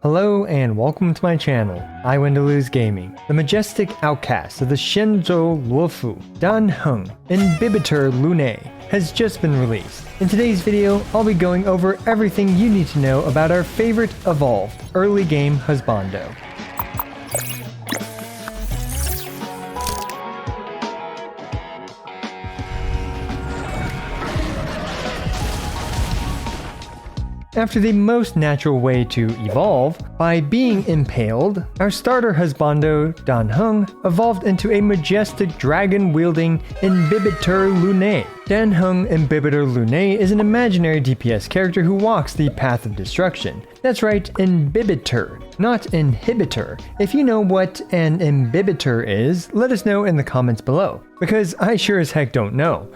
Hello and welcome to my channel, Eidolons Gaming. The majestic outcast of the Shenzhou Luofu, Heng Imbibitor Lunae, has just been released. In today's video, I'll be going over everything you need to know about our favorite evolved early game husbando. After the most natural way to evolve, by being impaled, our starter husbando, Heng, evolved into a majestic dragon-wielding Imbibitor Lunae. Heng Imbibitor Lunae is an imaginary DPS character who walks the path of destruction. That's right, Imbibitor, not inhibitor. If you know what an imbibitor is, let us know in the comments below, because I sure as heck don't know.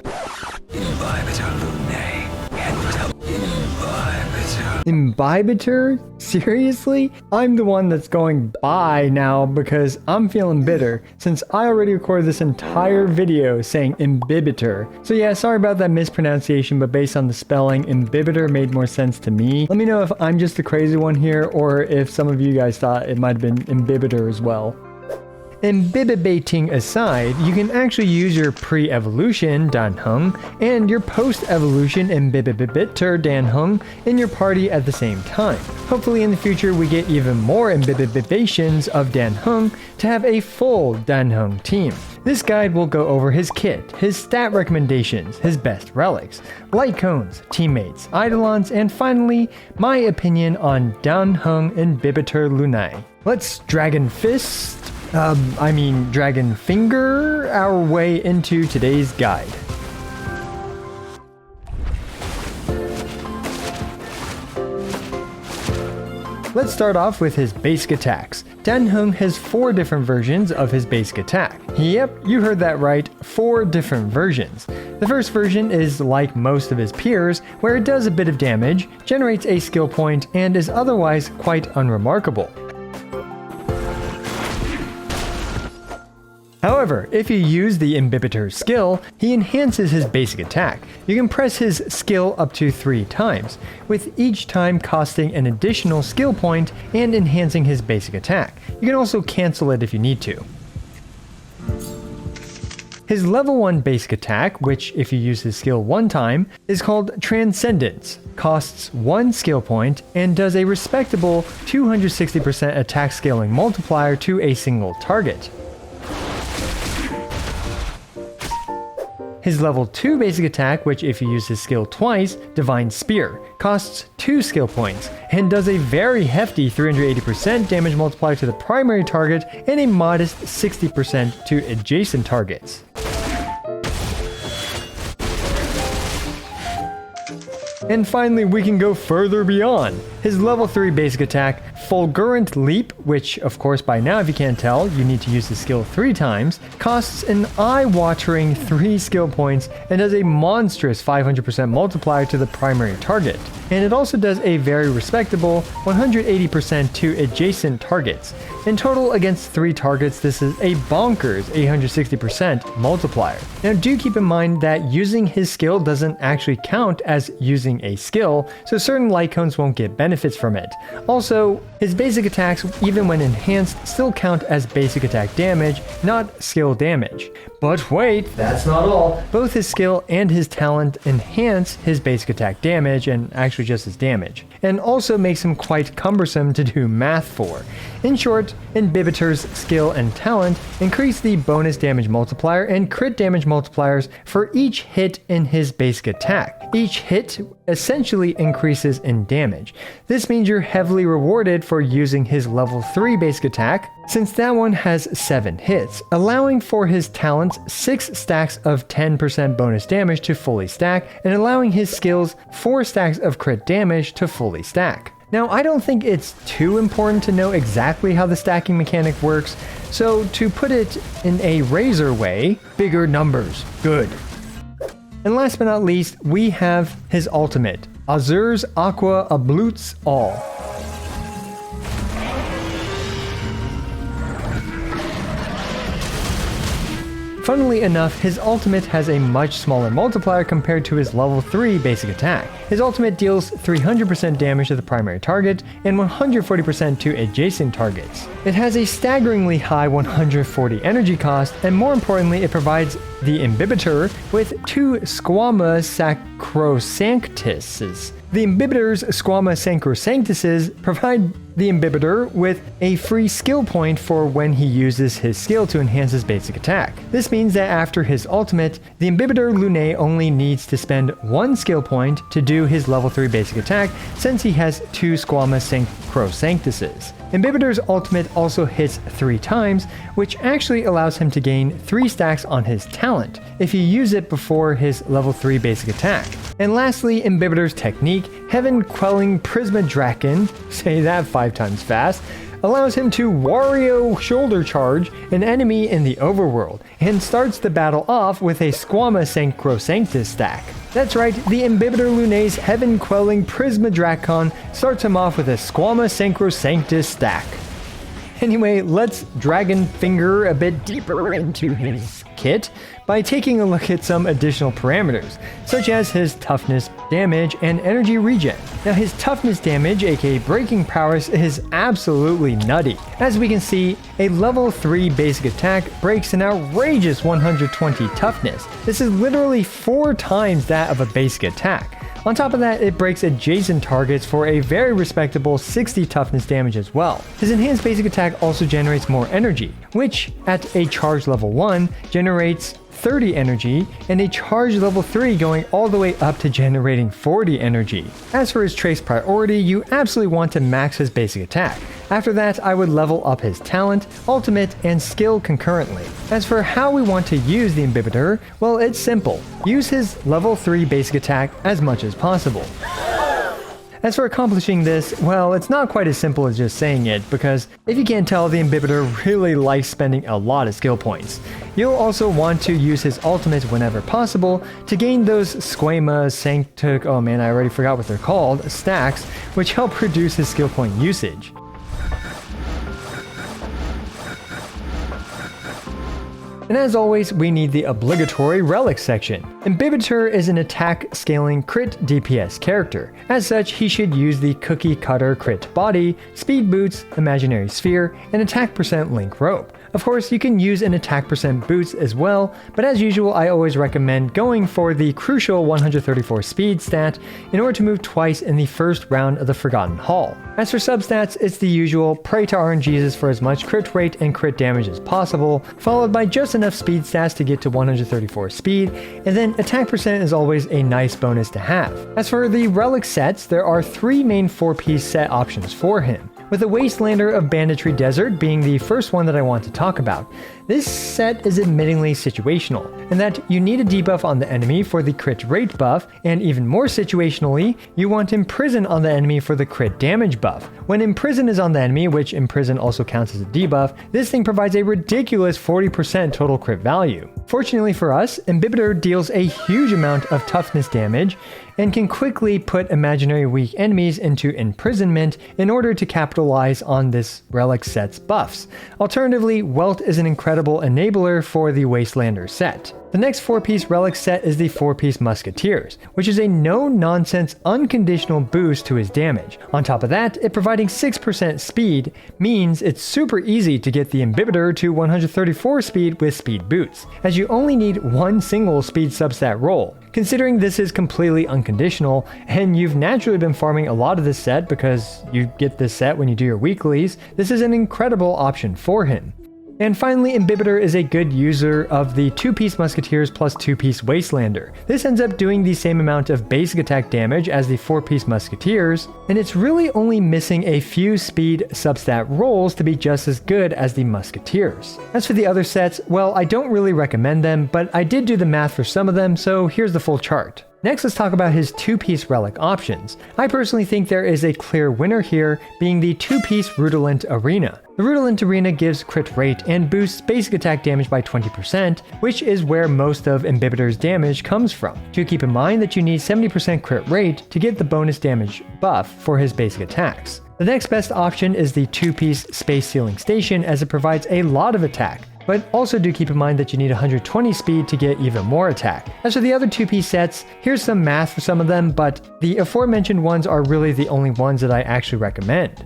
Imbibitor? Seriously? I'm the one that's going bye now because I'm feeling bitter since I already recorded this entire video saying imbibitor. So yeah, sorry about that mispronunciation, but based on the spelling, imbibitor made more sense to me. Let me know if I'm just the crazy one here or if some of you guys thought it might have been imbibitor as well. Imbibibating aside, you can actually use your pre-evolution Heng and your post-evolution Imbibitor Heng in your party at the same time. Hopefully in the future we get even more imbibibations of Heng to have a full Heng team. This guide will go over his kit, his stat recommendations, his best relics, light cones, teammates, Eidolons, and finally, my opinion on Heng Imbibitor Lunae. Let's Dragon Finger our way into today's guide. Let's start off with his basic attacks. Heng has 4 different versions of his basic attack. Yep, you heard that right, 4 different versions. The first version is like most of his peers, where it does a bit of damage, generates a skill point, and is otherwise quite unremarkable. However, if you use the Imbibitor skill, he enhances his basic attack. You can press his skill up to 3 times, with each time costing an additional skill point and enhancing his basic attack. You can also cancel it if you need to. His level 1 basic attack, which if you use his skill 1 time, is called Transcendence, costs 1 skill point, and does a respectable 260% attack scaling multiplier to a single target. His level 2 basic attack, which if you use his skill twice, Divine Spear, costs 2 skill points, and does a very hefty 380% damage multiplier to the primary target and a modest 60% to adjacent targets. And finally, we can go further beyond. His level 3 basic attack, Fulgurant Leap, which of course by now if you can't tell, you need to use the skill 3 times, costs an eye-watering 3 skill points and does a monstrous 500% multiplier to the primary target. And it also does a very respectable 180% to adjacent targets. In total, against 3 targets, this is a bonkers 860% multiplier. Now do keep in mind that using his skill doesn't actually count as using a skill, so certain light cones won't get benefits from it. Also, his basic attacks, even when enhanced, still count as basic attack damage, not skill damage. But wait, that's not all. Both his skill and his talent enhance his basic attack damage, and actually just his damage, and also makes him quite cumbersome to do math for. In short, Imbibitor's skill and talent increase the bonus damage multiplier and crit damage multipliers for each hit in his basic attack. Each hit essentially increases in damage. This means you're heavily rewarded for using his level 3 basic attack, since that one has 7 hits, allowing for his talent's 6 stacks of 10% bonus damage to fully stack, and allowing his skills 4 stacks of crit damage to fully stack. Now, I don't think it's too important to know exactly how the stacking mechanic works, so to put it in a razor way, bigger numbers, good. And last but not least, we have his ultimate, Azur's Aqua Ablutes All. Funnily enough, his ultimate has a much smaller multiplier compared to his level 3 basic attack. His ultimate deals 300% damage to the primary target and 140% to adjacent targets. It has a staggeringly high 140 energy cost, and more importantly, it provides the Imbibitor with 2 Squama Sacrosanctuses. The Imbibitor's Squama Sacrosanctuses provide the Imbibitor with a free skill point for when he uses his skill to enhance his basic attack. This means that after his ultimate, the Imbibitor Lunae only needs to spend 1 skill point to do his level 3 basic attack, since he has 2 Squama Sacrosanctuses. Imbibitor's ultimate also hits 3 times, which actually allows him to gain 3 stacks on his talent if you use it before his level 3 basic attack. And lastly, Imbibitor's technique, Heaven Quelling Prisma Draken, say that 5 times fast, allows him to Wario Shoulder Charge an enemy in the overworld, and starts the battle off with a Squama Sacrosanctus stack. That's right, the Imbibitor Lunae's Heaven Quelling Prisma Drakon starts him off with a Squama Sacrosanctus stack. Anyway, let's dragon finger a bit deeper into his kit by taking a look at some additional parameters, such as his toughness, damage, and energy regen. Now his toughness damage, aka breaking prowess, is absolutely nutty. As we can see, a level 3 basic attack breaks an outrageous 120 toughness. This is literally 4 times that of a basic attack. On top of that, it breaks adjacent targets for a very respectable 60 toughness damage as well. His enhanced basic attack also generates more energy, which at a charge level 1 generates 30 energy, and a charge level 3 going all the way up to generating 40 energy. As for his trace priority, you absolutely want to max his basic attack. After that, I would level up his talent, ultimate, and skill concurrently. As for how we want to use the Imbibitor, well, it's simple. Use his level 3 basic attack as much as possible. As for accomplishing this, well, it's not quite as simple as just saying it, because if you can't tell, the Imbibitor really likes spending a lot of skill points. You'll also want to use his ultimate whenever possible to gain those Squama oh man, I already forgot what they're called, stacks, which help reduce his skill point usage. And as always, we need the obligatory Relics section. Imbibitor is an attack scaling crit DPS character. As such, he should use the Cookie Cutter Crit Body, Speed Boots, Imaginary Sphere, and Attack % Link Rope. Of course, you can use an attack % boots as well, but as usual, I always recommend going for the crucial 134 speed stat in order to move twice in the first round of the Forgotten Hall. As for substats, it's the usual, pray to RNGesus for as much crit rate and crit damage as possible, followed by just enough speed stats to get to 134 speed, and then attack % is always a nice bonus to have. As for the relic sets, there are 3 main 4-piece set options for him, with the Wastelander of Banditry Desert being the first one that I want to talk about. This set is admittingly situational, in that you need a debuff on the enemy for the crit rate buff, and even more situationally, you want Imprison on the enemy for the crit damage buff. When Imprison is on the enemy, which Imprison also counts as a debuff, this thing provides a ridiculous 40% total crit value. Fortunately for us, Imbibitor deals a huge amount of toughness damage, and can quickly put imaginary weak enemies into imprisonment in order to capitalize on this relic set's buffs. Alternatively, Welt is an incredible enabler for the Wastelander set. The next 4-piece relic set is the 4-piece Musketeers, which is a no-nonsense unconditional boost to his damage. On top of that, it providing 6% speed means it's super easy to get the Imbibitor to 134 speed with speed boots, as you only need 1 single speed substat roll. Considering this is completely unconditional, and you've naturally been farming a lot of this set because you get this set when you do your weeklies, this is an incredible option for him. And finally, Imbibitor is a good user of the 2-piece Musketeers plus 2-piece Wastelander. This ends up doing the same amount of basic attack damage as the 4-piece Musketeers, and it's really only missing a few speed substat rolls to be just as good as the Musketeers. As for the other sets, well, I don't really recommend them, but I did do the math for some of them, so here's the full chart. Next, let's talk about his 2-piece relic options. I personally think there is a clear winner here, being the 2-piece Rudolent Arena. The Rudolent Arena gives crit rate and boosts basic attack damage by 20%, which is where most of Imbibitor's damage comes from. Do keep in mind that you need 70% crit rate to get the bonus damage buff for his basic attacks. The next best option is the 2-piece Space Sealing Station, as it provides a lot of attack, but also do keep in mind that you need 120 speed to get even more attack. As for the other 2-piece sets, here's some math for some of them, but the aforementioned ones are really the only ones that I actually recommend.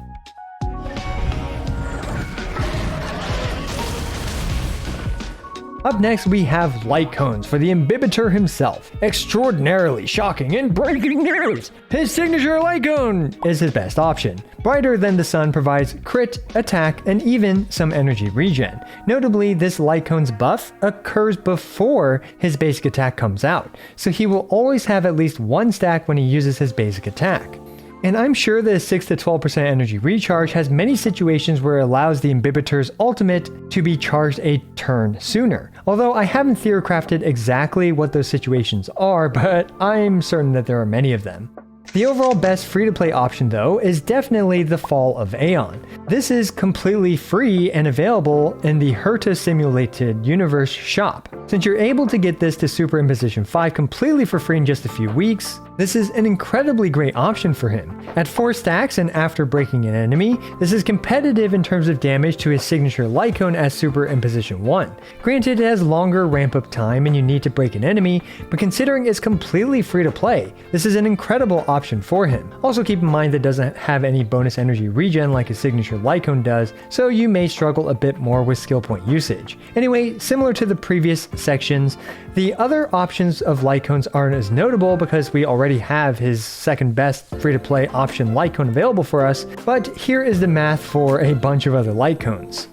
Up next, we have light cones for the Imbibitor himself. Extraordinarily shocking and breaking news! His signature light cone is his best option. Brighter than the sun provides crit, attack, and even some energy regen. Notably, this light cone's buff occurs before his basic attack comes out, so he will always have at least one stack when he uses his basic attack. And I'm sure that 6 to 12% energy recharge has many situations where it allows the Imbibitor's ultimate to be charged a turn sooner. Although I haven't theorycrafted exactly what those situations are, but I'm certain that there are many of them. The overall best free-to-play option though is definitely the Fall of Aeon. This is completely free and available in the Herta Simulated Universe shop. Since you're able to get this to Super Imposition 5 completely for free in just a few weeks, this is an incredibly great option for him. At 4 stacks and after breaking an enemy, this is competitive in terms of damage to his signature light cone as Super Imposition 1. Granted, it has longer ramp up time and you need to break an enemy, but considering it's completely free to play, this is an incredible option for him. Also keep in mind that it doesn't have any bonus energy regen like his signature light cone does, so you may struggle a bit more with skill point usage. Anyway, similar to the previous sections, the other options of light cones aren't as notable because we already have his second best free-to-play option light cone available for us, but here is the math for a bunch of other light cones.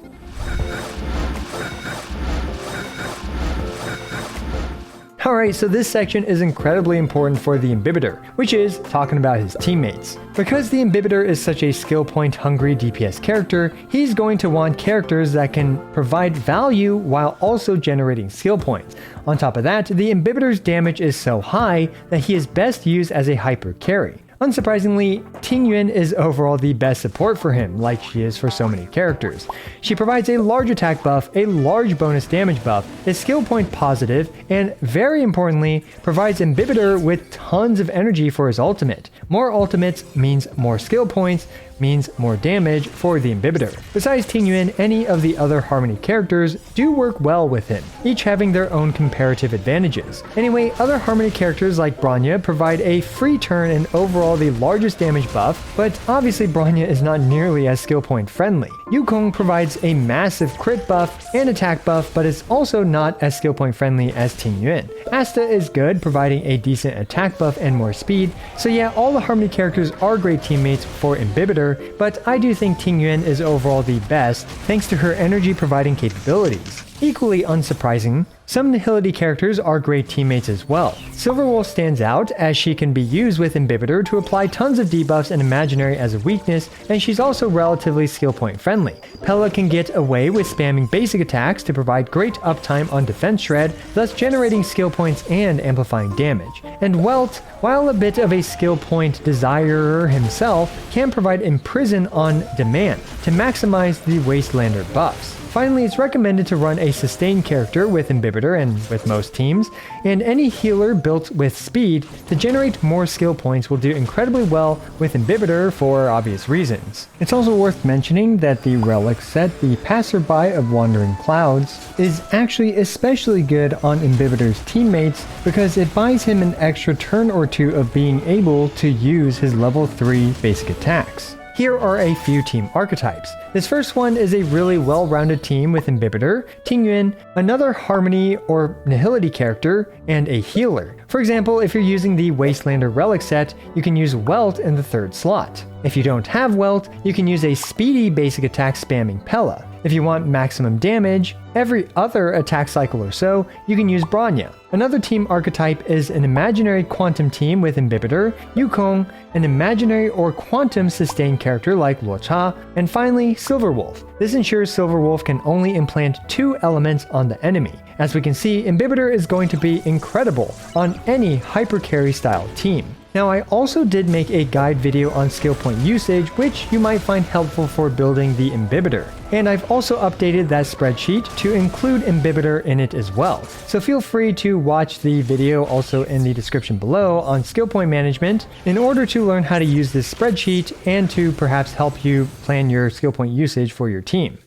Alright, so this section is incredibly important for the Imbibitor, which is talking about his teammates. Because the Imbibitor is such a skill point hungry DPS character, he's going to want characters that can provide value while also generating skill points. On top of that, the Imbibitor's damage is so high that he is best used as a hyper carry. Unsurprisingly, Tingyuan is overall the best support for him, like she is for so many characters. She provides a large attack buff, a large bonus damage buff, is skill point positive, and very importantly, provides Imbibitor with tons of energy for his ultimate. More ultimates means more skill points, means more damage for the Imbibitor. Besides Tingyuan, any of the other Harmony characters do work well with him, each having their own comparative advantages. Anyway, other Harmony characters like Bronya provide a free turn and overall the largest damage buff, but obviously Bronya is not nearly as skill point friendly. Yukong provides a massive crit buff and attack buff, but is also not as skill point friendly as Tingyuan. Asta is good, providing a decent attack buff and more speed, so yeah, all the Harmony characters are great teammates for Imbibitor, but I do think Tingyuan is overall the best thanks to her energy providing capabilities. Equally unsurprising, some Nihility characters are great teammates as well. Silverwolf stands out as she can be used with Imbibitor to apply tons of debuffs and Imaginary as a weakness, and she's also relatively skill point friendly. Pella can get away with spamming basic attacks to provide great uptime on defense shred, thus generating skill points and amplifying damage. And Welt, while a bit of a skill point desirer himself, can provide Imprison on demand to maximize the Wastelander buffs. Finally, it's recommended to run a sustained character with Imbibitor and with most teams, and any healer built with speed to generate more skill points will do incredibly well with Imbibitor for obvious reasons. It's also worth mentioning that the Relics set, the Passerby of Wandering Clouds, is actually especially good on Imbibitor's teammates because it buys him an extra turn or two of being able to use his level 3 basic attacks. Here are a few team archetypes. This first one is a really well-rounded team with Imbibitor, Tingyuan, another Harmony or Nihility character, and a healer. For example, if you're using the Wastelander Relic set, you can use Welt in the 3rd slot. If you don't have Welt, you can use a speedy basic attack spamming Pella. If you want maximum damage, every other attack cycle or so, you can use Bronya. Another team archetype is an imaginary quantum team with Imbibitor, Yukong, an imaginary or quantum sustained character like Luocha, and finally Silverwolf. This ensures Silverwolf can only implant 2 elements on the enemy. As we can see, Imbibitor is going to be incredible on any hyper carry style team. Now, I also did make a guide video on skill point usage, which you might find helpful for building the Imbibitor. And I've also updated that spreadsheet to include Imbibitor in it as well. So feel free to watch the video also in the description below on skill point management in order to learn how to use this spreadsheet and to perhaps help you plan your skill point usage for your team.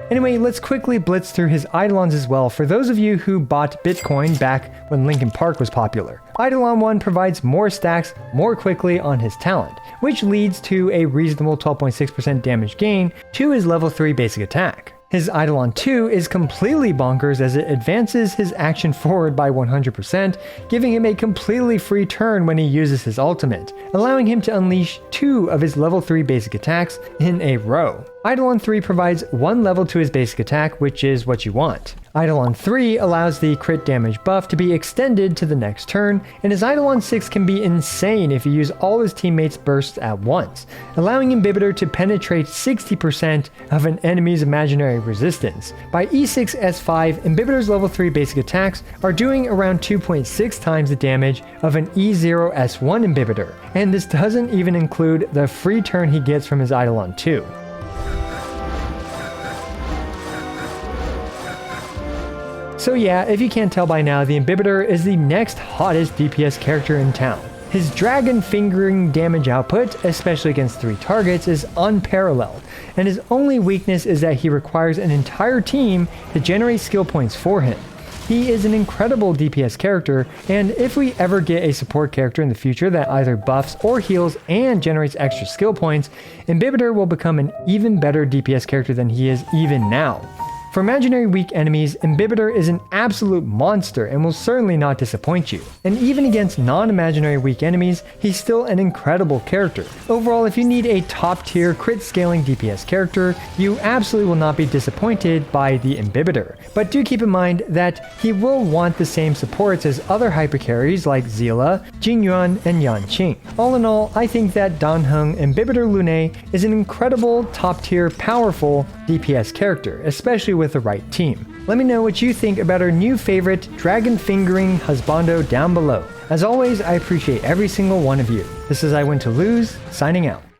Anyway, let's quickly blitz through his Eidolons as well for those of you who bought Bitcoin back when Linkin Park was popular. Eidolon 1 provides more stacks more quickly on his talent, which leads to a reasonable 12.6% damage gain to his level 3 basic attack. His Eidolon 2 is completely bonkers as it advances his action forward by 100%, giving him a completely free turn when he uses his ultimate, allowing him to unleash 2 of his level 3 basic attacks in a row. Eidolon 3 provides 1 level to his basic attack, which is what you want. Eidolon 3 allows the crit damage buff to be extended to the next turn, and his Eidolon 6 can be insane if you use all his teammates' bursts at once, allowing Imbibitor to penetrate 60% of an enemy's imaginary resistance. By E6 S5, Imbibitor's level 3 basic attacks are doing around 2.6 times the damage of an E0 S1 Imbibitor, and this doesn't even include the free turn he gets from his Eidolon 2. So yeah, if you can't tell by now, the Imbibitor is the next hottest DPS character in town. His dragon fingering damage output, especially against 3 targets, is unparalleled, and his only weakness is that he requires an entire team to generate skill points for him. He is an incredible DPS character, and if we ever get a support character in the future that either buffs or heals and generates extra skill points, Imbibitor will become an even better DPS character than he is even now. For imaginary weak enemies, Imbibitor is an absolute monster and will certainly not disappoint you. And even against non-imaginary weak enemies, he's still an incredible character. Overall, if you need a top-tier crit scaling DPS character, you absolutely will not be disappointed by the Imbibitor. But do keep in mind that he will want the same supports as other hypercarries like Zila, Jingyuan, and Yanqing. All in all, I think that Dan Heng Imbibitor Lunae is an incredible top-tier powerful DPS character, especially with the right team. Let me know what you think about our new favorite dragon fingering husbando down below. As always, I appreciate every single one of you. This is I Win to Lose, signing out.